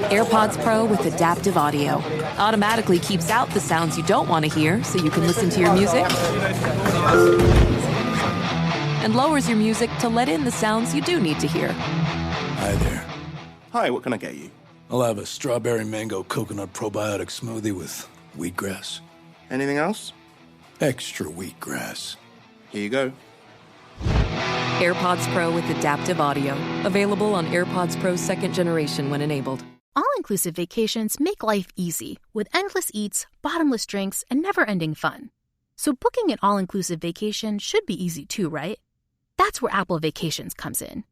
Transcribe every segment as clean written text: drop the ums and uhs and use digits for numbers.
AirPods Pro with adaptive audio automatically keeps out the sounds you don't want to hear so you can listen to your music, and lowers your music to let in the sounds you do need to hear. Hi there. Hi, what can I get you? I'll have a strawberry mango coconut probiotic smoothie with wheatgrass. Anything else? Extra wheatgrass. Here you go. AirPods Pro with adaptive audio. Available on AirPods Pro 2nd generation when enabled. All-inclusive vacations make life easy with endless eats, bottomless drinks, and never-ending fun. So booking an all-inclusive vacation should be easy too, right? That's where Apple Vacations comes in.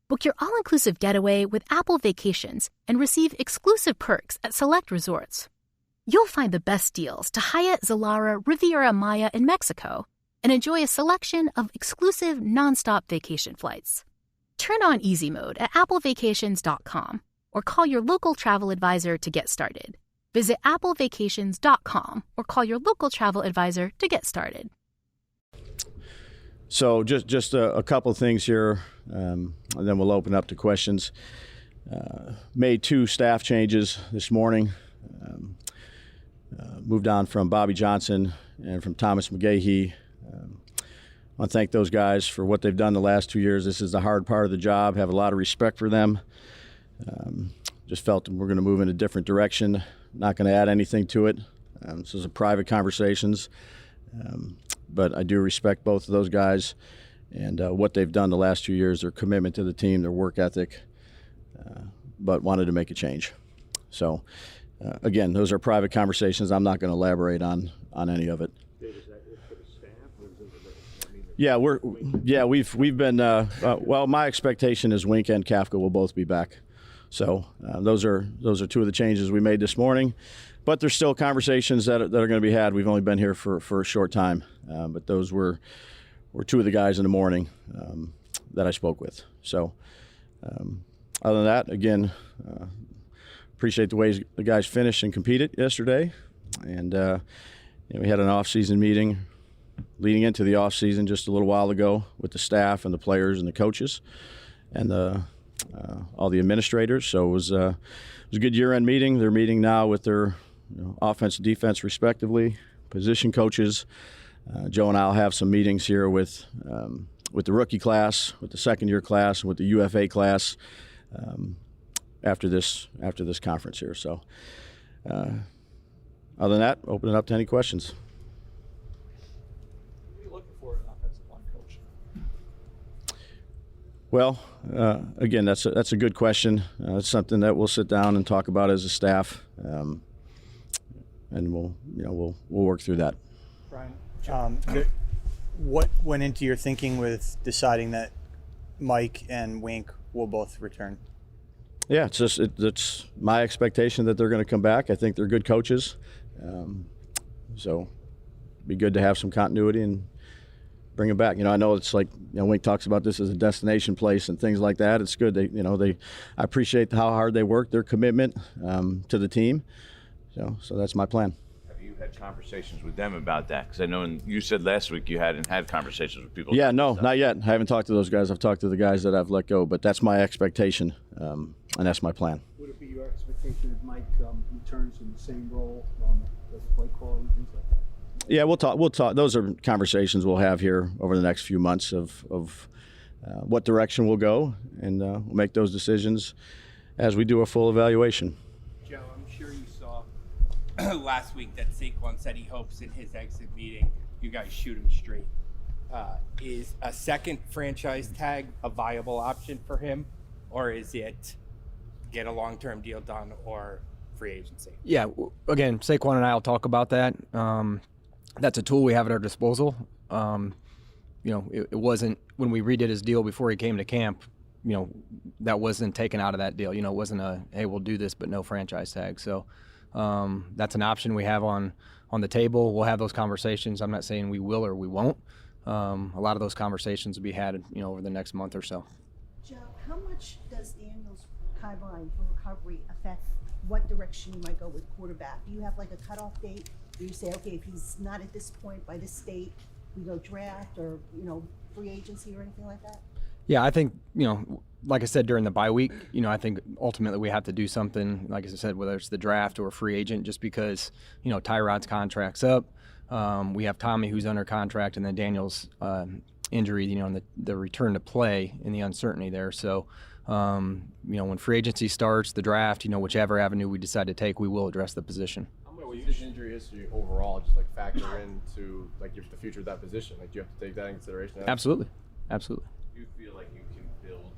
Book your all-inclusive getaway with Apple Vacations and receive exclusive perks at select resorts. You'll find the best deals to Hyatt, Zilara, Riviera Maya in Mexico and enjoy a selection of exclusive nonstop vacation flights. Turn on easy mode at applevacations.com or call your local travel advisor to get started. Visit applevacations.com or call your local travel advisor to get started. So just a couple of things here, and then we'll open up to questions. Made 2 staff changes this morning. Moved on from Bobby Johnson and from Thomas McGahee. I want to thank those guys for what they've done the last 2 years. This is the hard part of the job. Have a lot of respect for them. Just felt that we're going to move in a different direction. Not going to add anything to it. This is a private conversations. But I do respect both of those guys and what they've done the last 2 years, their commitment to the team, their work ethic, but wanted to make a change. So, again, those are private conversations. I'm not going to elaborate on any of it. Yeah, we've been well. My expectation is Wink and Kafka will both be back. So those are 2 of the changes we made this morning. But there's still conversations that are going to be had. We've only been here for a short time, but those were 2 of the guys in the morning that I spoke with. So other than that, again, appreciate the way the guys finished and competed yesterday. And we had an off-season meeting leading into the off-season just a little while ago with the staff and the players and the coaches and all the administrators. So it was a good year-end meeting. They're meeting now with their offense and defense respectively, position coaches. Joe and I will have some meetings here with the rookie class, with the second-year class, with the UFA class after this conference here. So other than that, open it up to any questions. What are you looking for in an offensive line coach? Well, again, that's a good question. It's something that we'll sit down and talk about as a staff, and we'll work through that. Brian, what went into your thinking with deciding that Mike and Wink will both return? Yeah, it's my expectation that they're going to come back. I think they're good coaches, so it'd be good to have some continuity and bring them back. I know it's like Wink talks about this as a destination place and things like that. It's good. I appreciate how hard they work, their commitment to the team. So that's my plan. Have you had conversations with them about that? Because I know you said last week you hadn't had conversations with people. Yeah, no, not yet. I haven't talked to those guys. I've talked to the guys that I've let go, but that's my expectation, and that's my plan. would it be your expectation that Mike returns in the same role as play caller and things like that? Yeah, we'll talk. Those are conversations we'll have here over the next few months of what direction we'll go, and we'll make those decisions as we do a full evaluation. Joe, I'm sure you saw last week that Saquon said he hopes in his exit meeting you guys shoot him straight. Is a second franchise tag a viable option for him, or is it get a long-term deal done or free agency? Yeah, again, Saquon and I will talk about that. That's a tool we have at our disposal. It wasn't when we redid his deal before he came to camp. That wasn't taken out of that deal. It wasn't a hey, we'll do this, but no franchise tag. So that's an option we have on the table. We'll have those conversations. I'm not saying we will or we won't. A lot of those conversations will be had, over the next month or so. Joe, how much does Daniel's timeline for recovery affect what direction you might go with quarterback? Do you have like a cutoff date where you say, okay, if he's not at this point by this date, we go draft or, free agency or anything like that? Yeah, I think, like I said during the bye week, I think ultimately we have to do something, like I said, whether it's the draft or a free agent, just because, Tyrod's contract's up. We have Tommy who's under contract, and then Daniel's injury, and the return to play and the uncertainty there. So, when free agency starts, the draft, whichever avenue we decide to take, we will address the position. Will his injury history overall just factor into the future of that position? Do you have to take that in consideration? Absolutely. Do you feel like you can build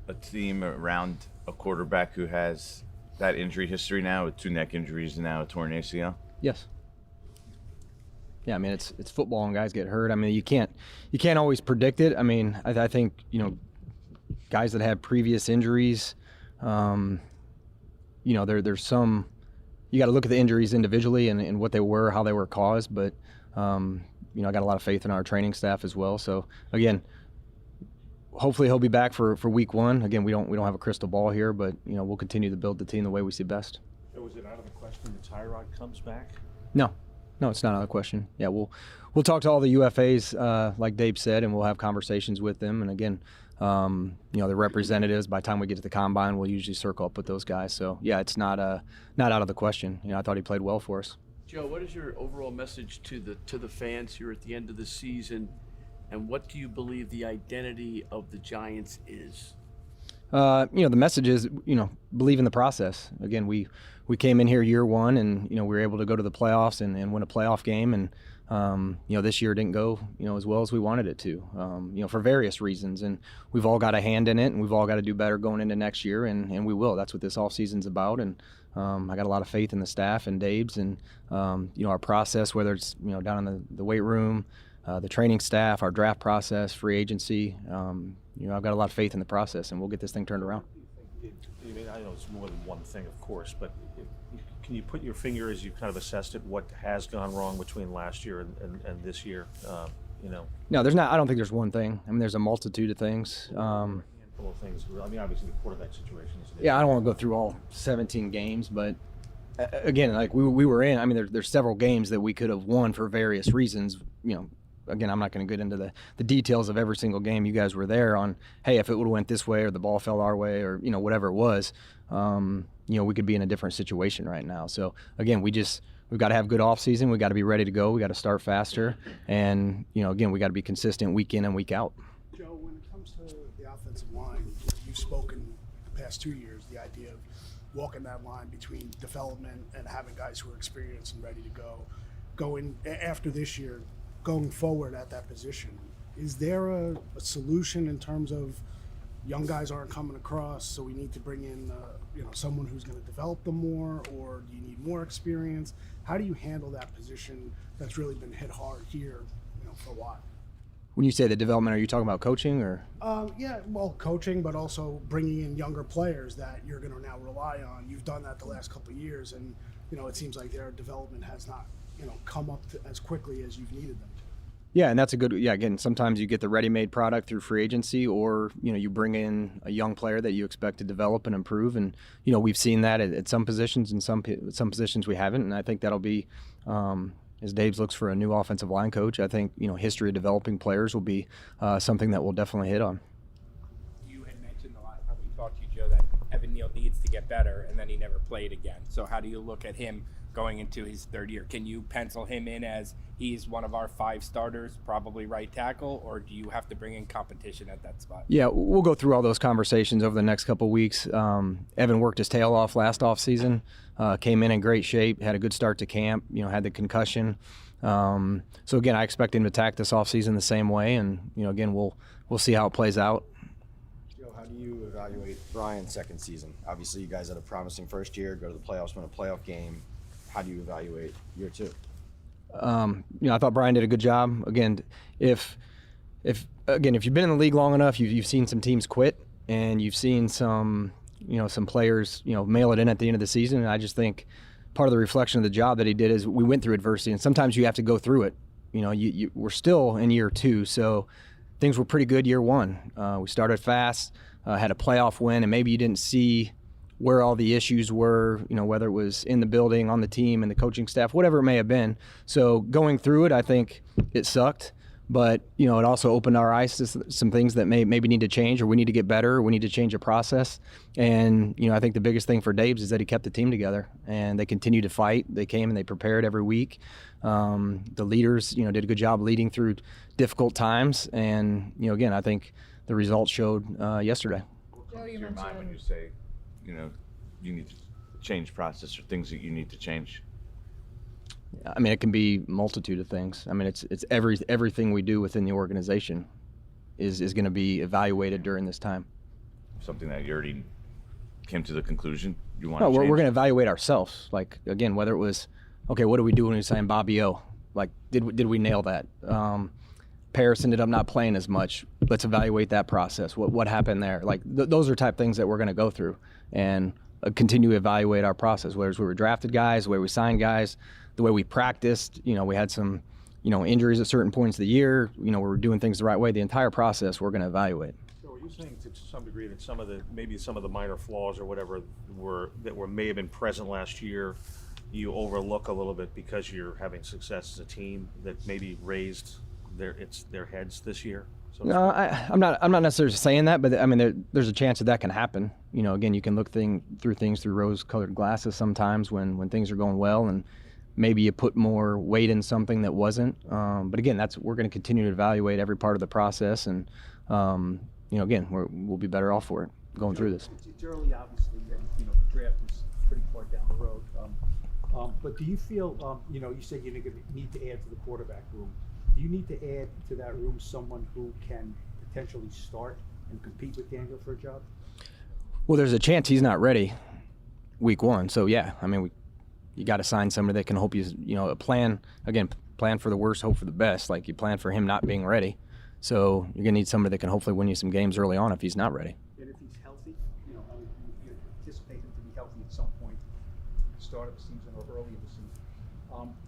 a team around a quarterback who has that injury history now, with 2 neck injuries and now a torn ACL? Yes. Yeah, it's football and guys get hurt. You can't always predict it. I think guys that have previous injuries, there's some. You got to look at the injuries individually and what they were, how they were caused. But I got a lot of faith in our training staff as well. So again, hopefully he'll be back for week 1. Again, we don't have a crystal ball here, but we'll continue to build the team the way we see best. So is it out of the question that Tyrod comes back? No, it's not out of the question. Yeah, we'll talk to all the UFAs, like Dave said, and we'll have conversations with them. And again, the representatives, by the time we get to the combine, we'll usually circle up with those guys. So yeah, it's not out of the question. I thought he played well for us. Joe, what is your overall message to the fans here at the end of the season, and what do you believe the identity of the Giants is? The message is, believe in the process. Again, we came in here year 1, and we were able to go to the playoffs and win a playoff game, and this year didn't go as well as we wanted it to, for various reasons, and we've all got a hand in it, and we've all got to do better going into next year, and we will. That's what this offseason's about, and I got a lot of faith in the staff and Dave's, and our process, whether it's down in the weight room, the training staff, our draft process, free agency. I've got a lot of faith in the process, and we'll get this thing turned around. I know it's more than one thing, of course, but can you put your finger, as you've kind of assessed it, what has gone wrong between last year and this year? No, there's not. I don't think there's one thing. There's a multitude of things. Handful of things. Obviously the quarterback situation is. Yeah, I don't want to go through all 17 games, but again, we were in. There's several games that we could have won for various reasons. Again, I'm not going to get into the details of every single game. You guys were there on, hey, if it would have went this way or the ball fell our way or, whatever it was, we could be in a different situation right now. So, again, we've got to have good off season. We got to be ready to go. We got to start faster. And, again, we got to be consistent week in and week out. Joe, when it comes to the offensive line, you've spoken the past 2 years, the idea of walking that line between development and having guys who are experienced and ready to go. Going after this year, going forward at that position, is there a solution in terms of young guys aren't coming across, so we need to bring in someone who's going to develop them more, or do you need more experience? How do you handle that position that's really been hit hard here for a while? When you say the development, are you talking about coaching or? Coaching, but also bringing in younger players that you're going to now rely on. You've done that the last couple of years, and it seems like their development has not come up as quickly as you've needed them to. Yeah, and that's a good. Yeah, again, sometimes you get the ready-made product through free agency, or you bring in a young player that you expect to develop and improve, and we've seen that at some positions, and some positions we haven't, and I think that'll be. As Dave looks for a new offensive line coach, I think history of developing players will be something that we'll definitely hit on. You had mentioned the last time we talked to you, Joe, that Evan Neal needs to get better, and then he never played again. So how do you look at him going into his 3rd year? Can you pencil him in as he's one of our 5 starters, probably right tackle, or do you have to bring in competition at that spot? Yeah, we'll go through all those conversations over the next couple of weeks. Evan worked his tail off last offseason, came in great shape, had a good start to camp, had the concussion. So again, I expect him to attack this offseason the same way, and again, we'll see how it plays out. Joe, how do you evaluate Brian's 2nd season? Obviously, you guys had a promising first year, go to the playoffs, win a playoff game. How do you evaluate year 2? I thought Brian did a good job. Again, if you've been in the league long enough, you've seen some teams quit, and you've seen some players, mail it in at the end of the season. And I just think part of the reflection of the job that he did is we went through adversity, and sometimes you have to go through it. We're still in year 2, so things were pretty good year 1. We started fast, had a playoff win, and maybe you didn't see where all the issues were, whether it was in the building, on the team, and the coaching staff, whatever it may have been. So going through it, I think it sucked. But, it also opened our eyes to some things that maybe need to change, or we need to get better, or we need to change a process. And, I think the biggest thing for Dabes is that he kept the team together, and they continued to fight. They came and they prepared every week. The leaders, did a good job leading through difficult times. And, again, I think the results showed yesterday. What comes to your mind when you say, you need to change process or things that you need to change? I mean, it can be a multitude of things. I mean, it's everything we do within the organization is going to be evaluated during this time. Something that you already came to the conclusion you want No, to change? we're going to evaluate ourselves. Like, again, whether it was, okay, what do we do when we sign Bobby O? Like, did we nail that? Paris ended up not playing as much. Let's evaluate that process. What happened there? Like, those are type things that we're going to go through and continue to evaluate our process, whether it's where we drafted guys, the way we signed guys, the way we practiced. We had some, injuries at certain points of the year. We were doing things the right way. The entire process we're going to evaluate. So are you saying to some degree that some of the minor flaws or whatever may have been present last year, you overlook a little bit because you're having success as a team that maybe raised their heads this year? So No, I'm not necessarily saying that, but I mean, there's a chance that can happen. Again, you can look through things through rose-colored glasses sometimes when things are going well, and maybe you put more weight in something that wasn't. But again, we're going to continue to evaluate every part of the process, and again, we'll be better off for it going through this. It's early, obviously, and the draft is pretty far down the road. But do you feel, you said you need to add to the quarterback room. Do you need to add to that room someone who can potentially start and compete with Daniel for a job? Well, there's a chance he's not ready week one. So yeah, I mean, you got to sign somebody that can hope plan for the worst, hope for the best. Like, you plan for him not being ready. So you're gonna need somebody that can hopefully win you some games early on if he's not ready. And if he's healthy, you anticipate him to be healthy at some point, start of the season or early in the season.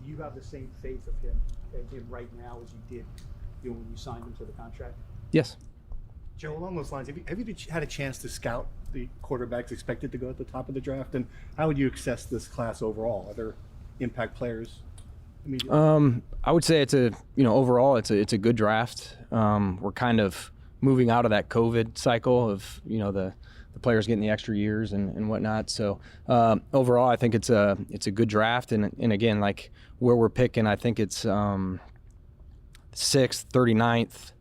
Do you have the same faith of him right now as you did when you signed him to the contract? Yes. Joe, along those lines, have you had a chance to scout the quarterbacks expected to go at the top of the draft, and how would you assess this class overall? Are there impact players immediately? I would say overall it's a good draft. We're kind of moving out of that COVID cycle of the players getting the extra years and whatnot. So overall, I think it's a good draft, and again, like where we're picking, I think it's 6th, 39th,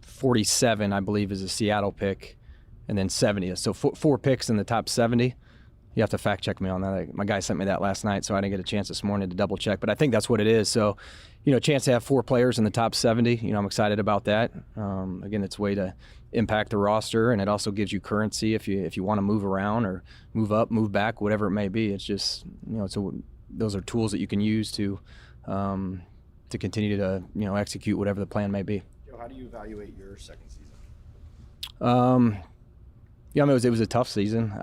47, I believe, is a Seattle pick, and then 70th. So four picks in the top 70. You have to fact check me on that. My guy sent me that last night, so I didn't get a chance this morning to double check. But I think that's what it is. So, a chance to have 4 players in the top 70. I'm excited about that. Again, it's a way to impact the roster, and it also gives you currency if you want to move around or move up, move back, whatever it may be. It's just those are tools that you can use to continue to execute whatever the plan may be. Joe, how do you evaluate your second season? Yeah, I mean, it was a tough season.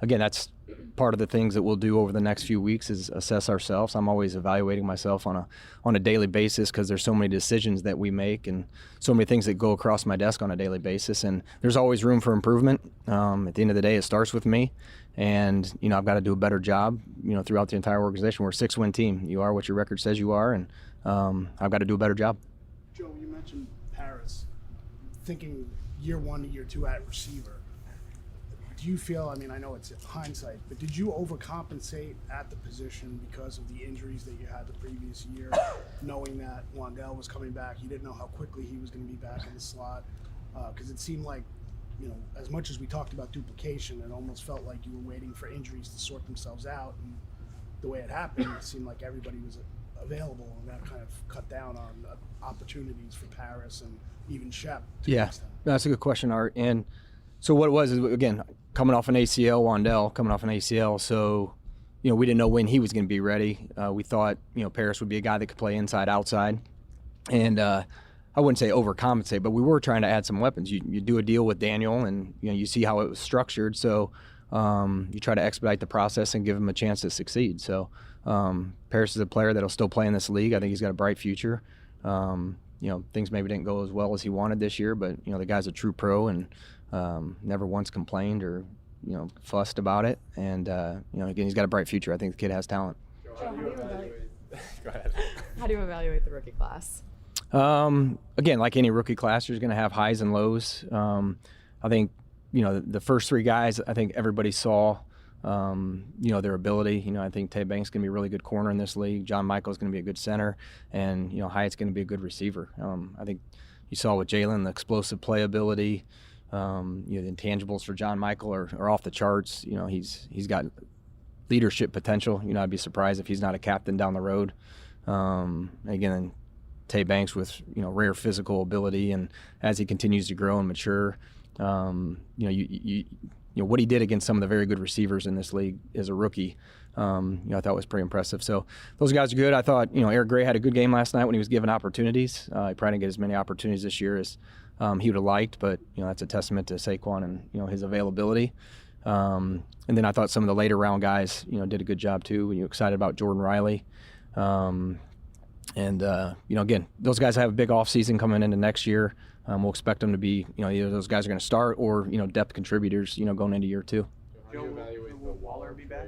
Again, that's part of the things that we'll do over the next few weeks is assess ourselves. I'm always evaluating myself on a daily basis because there's so many decisions that we make and so many things that go across my desk on a daily basis. And there's always room for improvement. At the end of the day, it starts with me. And, I've got to do a better job, throughout the entire organization. We're a 6-win team. You are what your record says you are. And I've got to do a better job. Joe, you mentioned Paris. Thinking year 1 to year 2 at receiver. Do you feel, I know it's hindsight, but did you overcompensate at the position because of the injuries that you had the previous year, knowing that Wandell was coming back? You didn't know how quickly he was going to be back in the slot, because it seemed like, as much as we talked about duplication, it almost felt like you were waiting for injuries to sort themselves out, and the way it happened, it seemed like everybody was available, and that kind of cut down on opportunities for Paris and even Shep. Yeah, that's a good question, Art. And so what it was is, again, coming off an ACL, Wandell coming off an ACL, so we didn't know when he was going to be ready. We thought Paris would be a guy that could play inside, outside, and I wouldn't say overcompensate, but we were trying to add some weapons. You do a deal with Daniel, and you see how it was structured, so you try to expedite the process and give him a chance to succeed. So Paris is a player that'll still play in this league. I think he's got a bright future. Things maybe didn't go as well as he wanted this year, but the guy's a true pro and never once complained or fussed about it, and again, he's got a bright future. I think the kid has talent. Joe, how do you evaluate? Go ahead. How do you evaluate the rookie class? Again, like any rookie class, you're going to have highs and lows. I think, the first three guys, I think everybody saw, their ability. I think Tay Banks is going to be a really good corner in this league. John Michael's going to be a good center, and Hyatt's going to be a good receiver. I think you saw with Jalen the explosive playability. The intangibles for John Michael are off the charts. He's got leadership potential. I'd be surprised if he's not a captain down the road. Again, Tay Banks with rare physical ability, and as he continues to grow and mature, what he did against some of the very good receivers in this league as a rookie, I thought was pretty impressive. So those guys are good. I thought Eric Gray had a good game last night when he was given opportunities. He probably didn't get as many opportunities this year as he would have liked, but that's a testament to Saquon and his availability. And then I thought some of the later round guys did a good job too. When you're excited about Jordan Riley. Again, those guys have a big offseason coming into next year. We'll expect them to be, either those guys are going to start or, depth contributors, going into year two. How do you evaluate the Waller be back?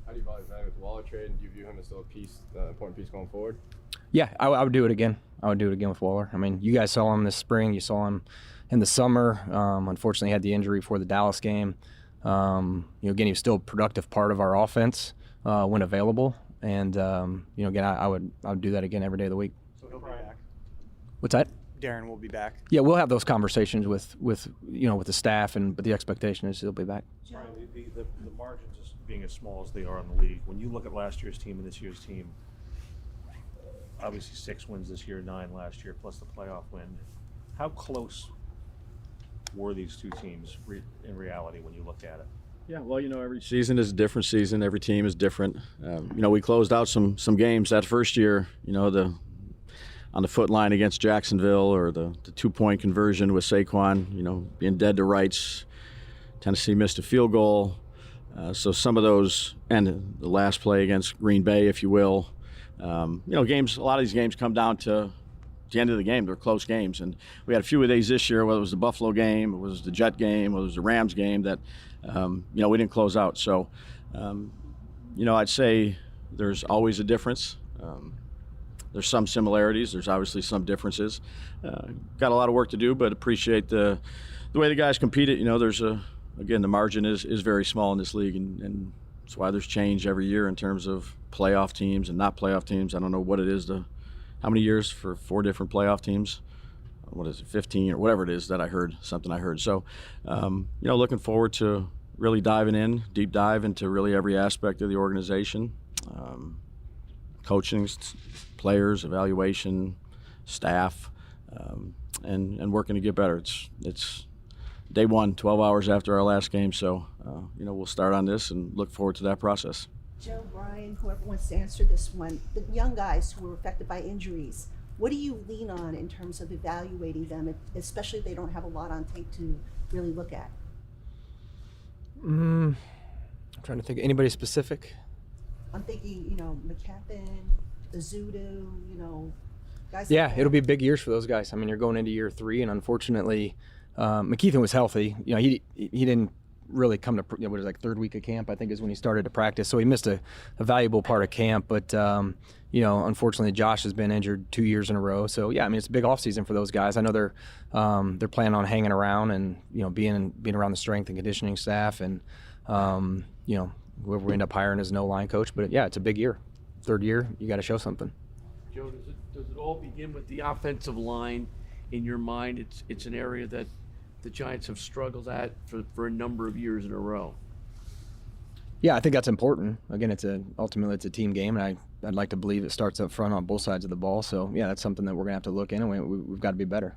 How do you evaluate the Waller trade, and do you view him as still an important piece going forward? Yeah, I would do it again. I would do it again with Waller. I mean, you guys saw him this spring. You saw him in the summer. Unfortunately, he had the injury before the Dallas game. Again, he was still a productive part of our offense when available. And, again, I would do that again every day of the week. So he'll be back. What's that? Darren will be back. Yeah, we'll have those conversations with the staff, but the expectation is he'll be back. Brian, the margins being as small as they are in the league, when you look at last year's team and this year's team, obviously 6 wins this year, 9 last year, plus the playoff win. How close were these two teams in reality when you look at it? Yeah, well, every season is a different season. Every team is different. We closed out some games that first year, on the foot line against Jacksonville, or the 2-point conversion with Saquon, being dead to rights. Tennessee missed a field goal. So some of those, and the last play against Green Bay, if you will. Games. A lot of these games come down to the end of the game. They're close games, and we had a few of these this year. Whether it was the Buffalo game, it was the Jet game, whether it was the Rams game, that we didn't close out. So, I'd say there's always a difference. There's some similarities. There's obviously some differences. Got a lot of work to do, but appreciate the way the guys competed. Again, the margin is very small in this league, and that's why there's change every year in terms of playoff teams and not playoff teams. I don't know what it is how many years for 4 different playoff teams? What is it, 15 or whatever it is that I heard. So, looking forward to really deep dive into really every aspect of the organization. Coaching, players, evaluation, staff, and working to get better. It's day one, 12 hours after our last game, so we'll start on this and look forward to that process. Joe, Brian, whoever wants to answer this one, the young guys who were affected by injuries, what do you lean on in terms of evaluating them, especially if they don't have a lot on tape to really look at? I'm trying to think. Anybody specific? I'm thinking, McCaffin, Azudu, guys. Yeah, like it'll be big years for those guys. I mean, you're going into year 3, and unfortunately, McKeithen was healthy. He didn't really come to, what is it, like 3rd week of camp, I think, is when he started to practice. So he missed a valuable part of camp. But, unfortunately, Josh has been injured 2 years in a row. So, yeah, I mean, it's a big offseason for those guys. I know they're planning on hanging around and, being around the strength and conditioning staff. And, whoever we end up hiring as no line coach. But, yeah, it's a big year. 3rd year, you got to show something. Joe, does it all begin with the offensive line? In your mind, it's an area that the Giants have struggled at for a number of years in a row. Yeah, I think that's important. Again, ultimately it's a team game, and I'd like to believe it starts up front on both sides of the ball. So, yeah, that's something that we're going to have to look in, and we've got to be better.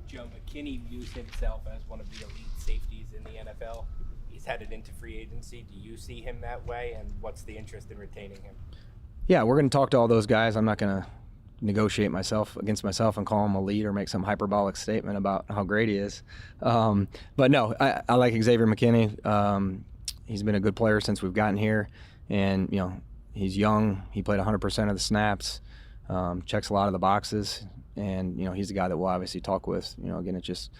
Joe, McKinney views himself as one of the elite safeties in the NFL. He's headed into free agency. Do you see him that way, and what's the interest in retaining him? Yeah, we're going to talk to all those guys. I'm not going to negotiate against myself and call him elite or make some hyperbolic statement about how great he is. But no, I like Xavier McKinney. He's been a good player since we've gotten here, and he's young. He played 100% of the snaps, checks a lot of the boxes, and he's a guy that we'll obviously talk with. Again, it's just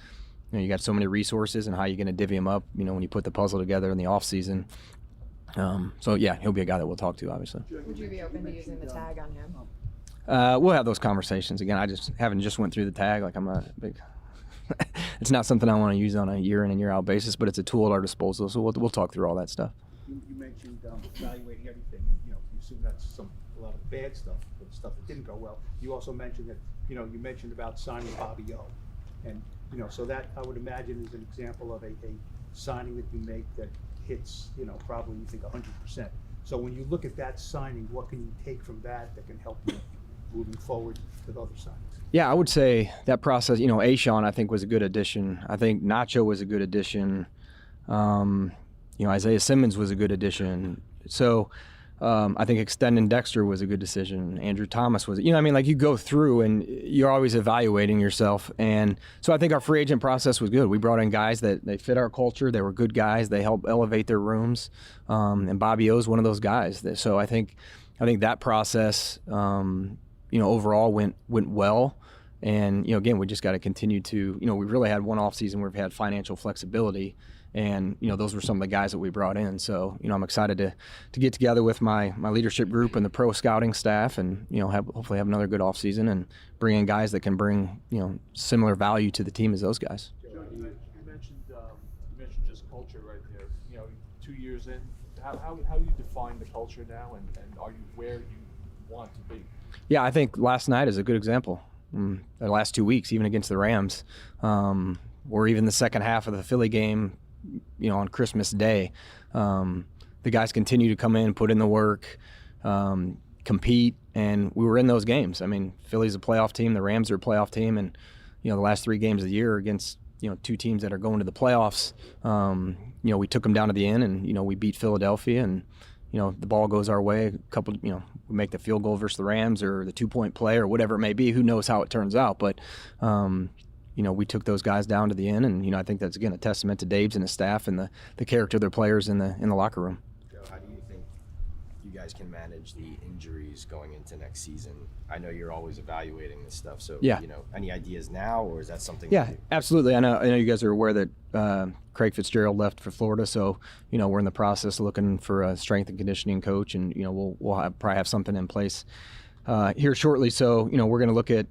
you got so many resources, and how you're going to divvy them up. When you put the puzzle together in the off season. So yeah, he'll be a guy that we'll talk to, obviously. Would you be open to using the tag on him? We'll have those conversations again. I just haven't just went through the tag. Like I'm not a big. It's not something I want to use on a year in and year out basis, but it's a tool at our disposal. So we'll talk through all that stuff. You mentioned evaluating everything, and you assume that's a lot of bad stuff, but stuff that didn't go well. You also mentioned that you mentioned about signing Bobby O, and so that I would imagine is an example of a signing that you make that hits probably you think 100%. So when you look at that signing, what can you take from that can help you moving forward with other signings? Yeah, I would say that process, Ashawn I think was a good addition. I think Nacho was a good addition. Isaiah Simmons was a good addition. So I think extending Dexter was a good decision. Andrew Thomas was, you go through and you're always evaluating yourself. And so I think our free agent process was good. We brought in guys that they fit our culture. They were good guys. They helped elevate their rooms. And Bobby O is one of those guys. So I think that process, overall went well. And, again, we just got to continue to, we really had one off season where we've had financial flexibility. And, those were some of the guys that we brought in. So, I'm excited to get together with my leadership group and the pro scouting staff and, hopefully have another good off season and bring in guys that can bring, similar value to the team as those guys. Joe, you mentioned just culture right there. 2 years in, how do you define the culture now and are you where you want to be? Yeah, I think last night is a good example. The last 2 weeks, even against the Rams, or even the second half of the Philly game, on Christmas Day, the guys continue to come in, put in the work, compete, and we were in those games. I mean, Philly's a playoff team, the Rams are a playoff team, and the last 3 games of the year against two teams that are going to the playoffs, we took them down to the end, and we beat Philadelphia, and the ball goes our way. A couple, we make the field goal versus the Rams or the 2-point play or whatever it may be. Who knows how it turns out? But, we took those guys down to the end, and I think that's again a testament to Dave's and his staff and the character of their players in the locker room. Joe, how do you think you guys can manage the injuries going into next season? I know you're always evaluating this stuff, so yeah. Any ideas now, or is that something? Yeah, absolutely. I know you guys are aware that Craig Fitzgerald left for Florida, so we're in the process of looking for a strength and conditioning coach, and we'll probably have something in place here shortly. So we're going to look at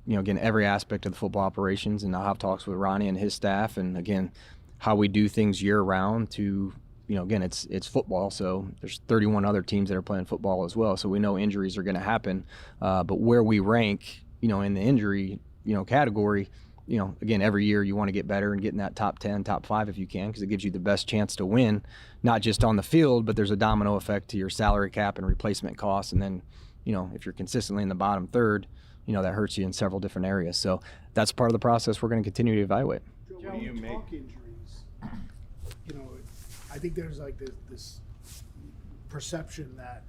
again every aspect of the football operations, and I'll have talks with Ronnie and his staff, and again how we do things year round to. Again, it's football, so there's 31 other teams that are playing football as well. So we know injuries are going to happen, but where we rank, in the injury, category, again, every year you want to get better and get in that top 10, top 5 if you can, because it gives you the best chance to win, not just on the field, but there's a domino effect to your salary cap and replacement costs. And then, if you're consistently in the bottom third, that hurts you in several different areas. So that's part of the process we're going to continue to evaluate. Joe, when you talk injuries, I think there's like this perception that,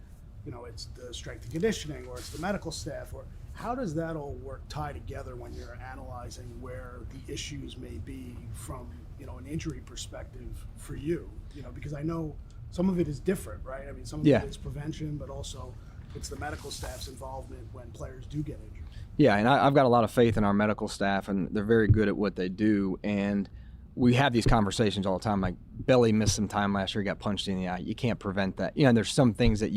it's the strength and conditioning or it's the medical staff, or how does that all tie together when you're analyzing where the issues may be from, an injury perspective for you? Because I know some of it is different, right? I mean, some of it is prevention, but also it's the medical staff's involvement when players do get injured. Yeah, and I've got a lot of faith in our medical staff, and they're very good at what they do. And we have these conversations all the time. Like Belly missed some time last year, got punched in the eye. You can't prevent that. There's some things that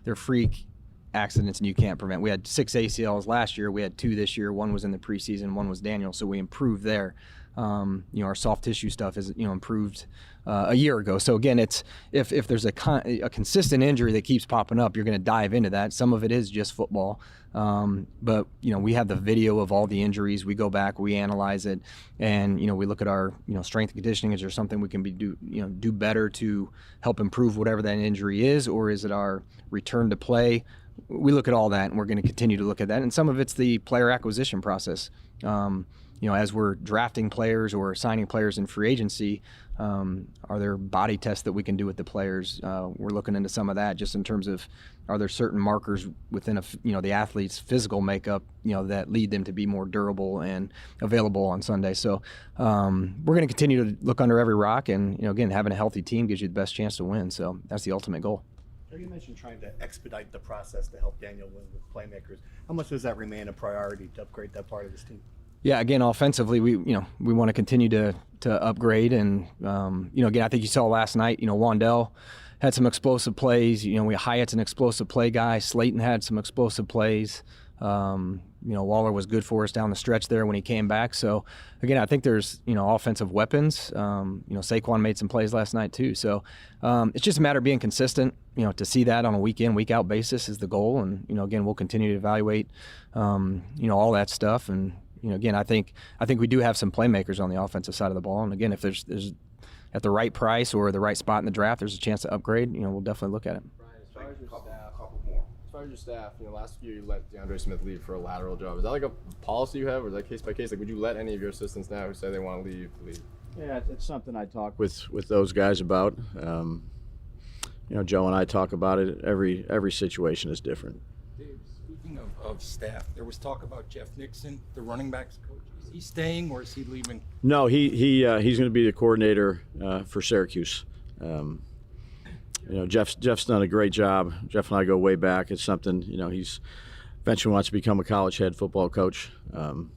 they're freak accidents and you can't prevent. We had 6 ACLs last year. We had 2 this year. 1 was in the preseason. 1 was Daniel. So we improved there. Our soft tissue stuff is improved a year ago. So again, it's if there's a consistent injury that keeps popping up, you're going to dive into that. Some of it is just football, but we have the video of all the injuries. We go back, we analyze it, and we look at our strength and conditioning. Is there something we can do better to help improve whatever that injury is, or is it our return to play? We look at all that, and we're going to continue to look at that. And some of it's the player acquisition process. As we're drafting players or signing players in free agency, are there body tests that we can do with the players? We're looking into some of that, just in terms of, are there certain markers within the athlete's physical makeup, that lead them to be more durable and available on Sunday. So we're going to continue to look under every rock, and again, having a healthy team gives you the best chance to win. So that's the ultimate goal. You mentioned trying to expedite the process to help Daniel win with playmakers. How much does that remain a priority to upgrade that part of this team? Yeah, again, offensively, we want to continue to upgrade, and again, I think you saw last night. Wandell had some explosive plays. Hyatt's an explosive play guy. Slayton had some explosive plays. Waller was good for us down the stretch there when he came back. So, again, I think there's, offensive weapons. Saquon made some plays last night too. So it's just a matter of being consistent. To see that on a week in, week out basis is the goal. And, again, we'll continue to evaluate, all that stuff. And, again, I think we do have some playmakers on the offensive side of the ball. And, again, if there's at the right price or the right spot in the draft, there's a chance to upgrade, we'll definitely look at it. As far as your staff, last year you let DeAndre Smith leave for a lateral job. Is that like a policy you have, or is that case by case? Like, would you let any of your assistants now who say they want to leave? Yeah, it's something I talk with those guys about. Joe and I talk about it. Every situation is different. Dave, speaking of staff, there was talk about Jeff Nixon, the running backs coach. Is he staying or is he leaving? No, he's going to be the coordinator for Syracuse. Jeff's done a great job. Jeff and I go way back. It's something, he's eventually wants to become a college head football coach. Got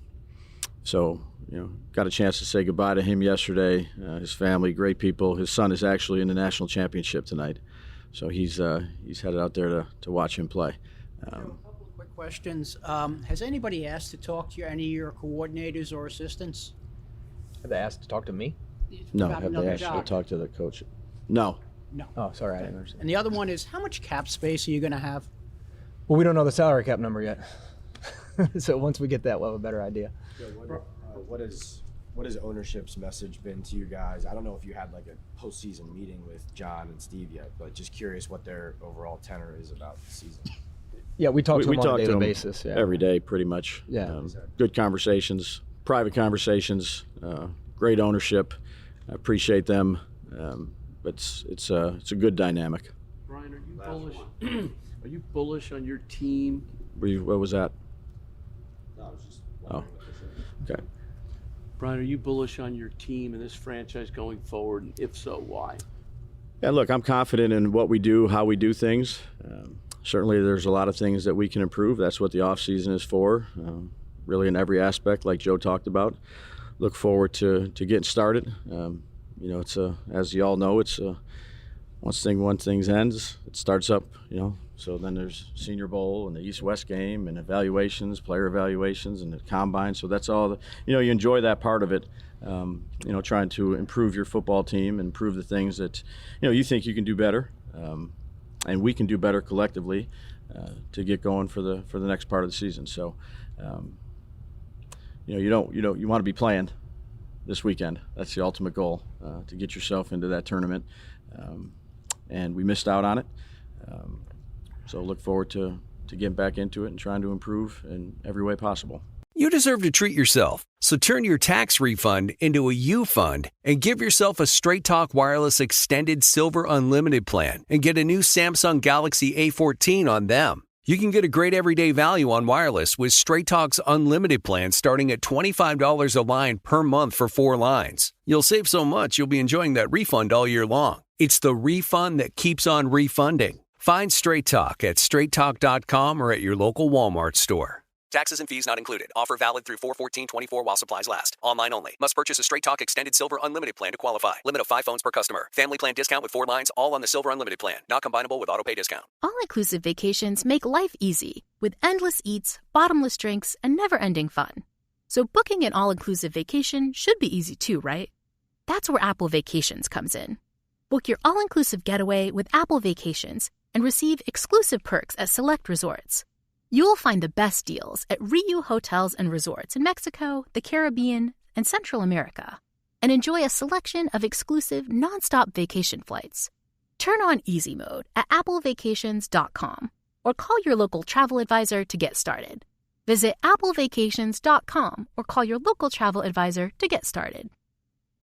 a chance to say goodbye to him yesterday. His family, great people. His son is actually in the national championship tonight. So he's headed out there to watch him play. A couple of quick questions. Has anybody asked to talk to any of your coordinators or assistants? Have they asked to talk to me? No, About have they another asked you to job? talk to the coach? No. No. Oh, sorry, I didn't understand. And the other one is, how much cap space are you going to have? Well, we don't know the salary cap number yet. So once we get that, we'll have a better idea. What has ownership's message been to you guys? I don't know if you had like a postseason meeting with John and Steve yet, but just curious what their overall tenor is about the season. Yeah, we talk to them on a talk to daily them basis. Yeah. every day, pretty much. Yeah. Good conversations, private conversations, great ownership. I appreciate them. It's a good dynamic. Brian, are you bullish? Are you bullish on your team? What was that? No, I was just Okay. Brian, are you bullish on your team and this franchise going forward? And if so, why? Yeah, look, I'm confident in what we do, how we do things. Certainly there's a lot of things that we can improve. That's what the offseason is for, really in every aspect, like Joe talked about. Look forward to getting started. It's as you all know, it's once things ends, it starts up, So then there's Senior Bowl and the East-West game and evaluations, player evaluations, and the combine. So that's all, you enjoy that part of it, trying to improve your football team, improve the things that, you think you can do better, and we can do better collectively to get going for the next part of the season. So, you want to be playing this weekend. That's the ultimate goal, to get yourself into that tournament. And we missed out on it. So look forward to getting back into it and trying to improve in every way possible. You deserve to treat yourself. So turn your tax refund into a U fund and give yourself a Straight Talk Wireless Extended Silver Unlimited plan and get a new Samsung Galaxy A14 on them. You can get a great everyday value on wireless with Straight Talk's Unlimited plan starting at $25 a line per month for 4 lines. You'll save so much you'll be enjoying that refund all year long. It's the refund that keeps on refunding. Find Straight Talk at straighttalk.com or at your local Walmart store. Taxes and fees not included. Offer valid through 4/14/24 while supplies last. Online only. Must purchase a Straight Talk Extended Silver Unlimited plan to qualify. Limit of 5 phones per customer. Family plan discount with 4 lines, all on the Silver Unlimited plan. Not combinable with auto-pay discount. All-inclusive vacations make life easy with endless eats, bottomless drinks, and never-ending fun. So booking an all-inclusive vacation should be easy too, right? That's where Apple Vacations comes in. Book your all-inclusive getaway with Apple Vacations and receive exclusive perks at select resorts. You'll find the best deals at Riu Hotels and Resorts in Mexico, the Caribbean, and Central America, and enjoy a selection of exclusive nonstop vacation flights. Turn on easy mode at applevacations.com or call your local travel advisor to get started. Visit applevacations.com or call your local travel advisor to get started.